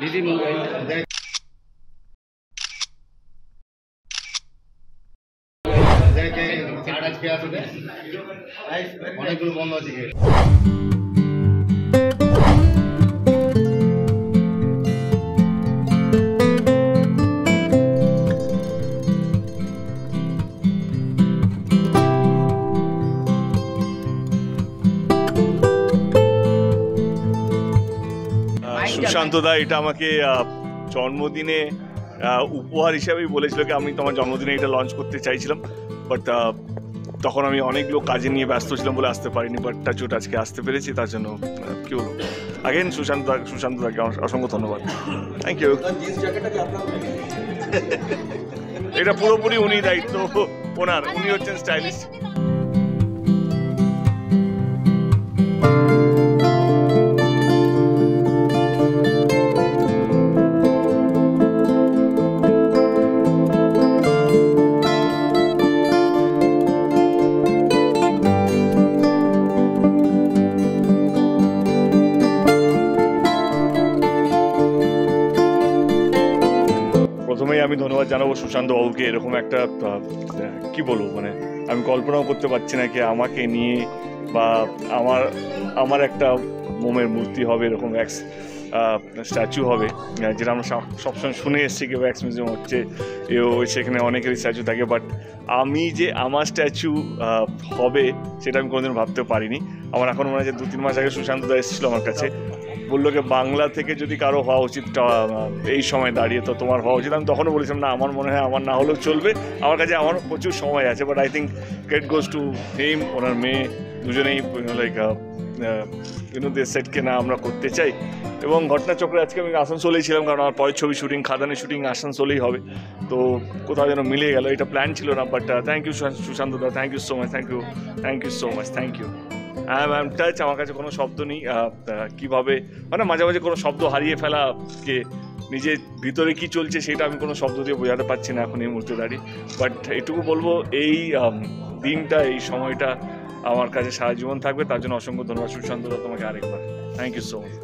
দিদি মোবাইল অনেকগুলো বন্ধ আছে। সুশান্ত দা এটা আমাকে জন্মদিনে উপহার হিসাবেই বলেছিল কি আমি তোমার জন্মদিনে এটা লঞ্চ করতে চাইছিলাম, বাট তখন আমি অনেকগুলো কাজে নিয়ে ব্যস্ত ছিলাম বলে আসতে পারিনি, বাট টাচুট আজকে আসতে পেরেছি, তার জন্য কি বলবো আগেন সুশান্ত দাকে অসংখ্য ধন্যবাদ। Thank you. এটা পুরোপুরি উনি দায়িত্ব ওনার, উনি হচ্ছেন স্টাইলিস্ট। প্রথমেই আমি ধন্যবাদ জানাবো সুশান্ত বাবুকে, এরকম একটা কি বলবো মানে আমি কল্পনাও করতে পারছি না কি আমাকে নিয়ে বা আমার একটা মোমের মূর্তি হবে, এরকম ওয়্যাক্স স্ট্যাচু হবে, যেটা আমরা সবসময় শুনে এসেছি কি ওয়্যাক্স মিউজিয়াম হচ্ছে সেখানে অনেকেরই স্ট্যাচু থাকে, বাট আমি যে আমার স্ট্যাচু হবে সেটা আমি কোনোদিন ভাবতে পারিনি। আমার এখন মনে হয় যে 2-3 মাস আগে সুশান্ত দা এসেছিলো আমার কাছে, বললো কি বাংলা থেকে যদি কারো হওয়া উচিত এই সময় দাঁড়িয়ে তো তোমার হওয়া উচিত। আমি তখনও বলেছিলাম না, আমার মনে হয় আমার না হলেও চলবে, আমার কাছে আমার প্রচুর সময় আছে, but I think credit goes to him, ওনার মেয়ে, দুজনেই লাইক বিনোদের সেটকে না আমরা করতে চাই। এবং ঘটনাচক্রে আজকে আমি আসানসোলেই ছিলাম, কারণ আমার পরের ছবি শুটিং খাদানের শুটিং আসানসোলেই হবে, তো কোথাও যেন মিলে গেল, এটা প্ল্যান ছিল না, but thank you Sushanta da, thank you so much, thank you so much, thank you. I am touch, আমার কাছে কোনো শব্দ নেই কীভাবে মানে মাঝে মাঝে কোনো শব্দ হারিয়ে ফেলাকে, নিজের ভিতরে কি চলছে সেটা আমি কোনো শব্দ দিয়ে বোঝাতে পারছি না এখন এই মুহূর্তে দাঁড়িয়ে, বাট এটুকু বলবো এই দিনটা এই সময়টা আমার কাছে সারা জীবন থাকবে, তার জন্য অসংখ্য ধন্যবাদ সুশান্ত দা তোমাকে আরেকবার। Thank you so much.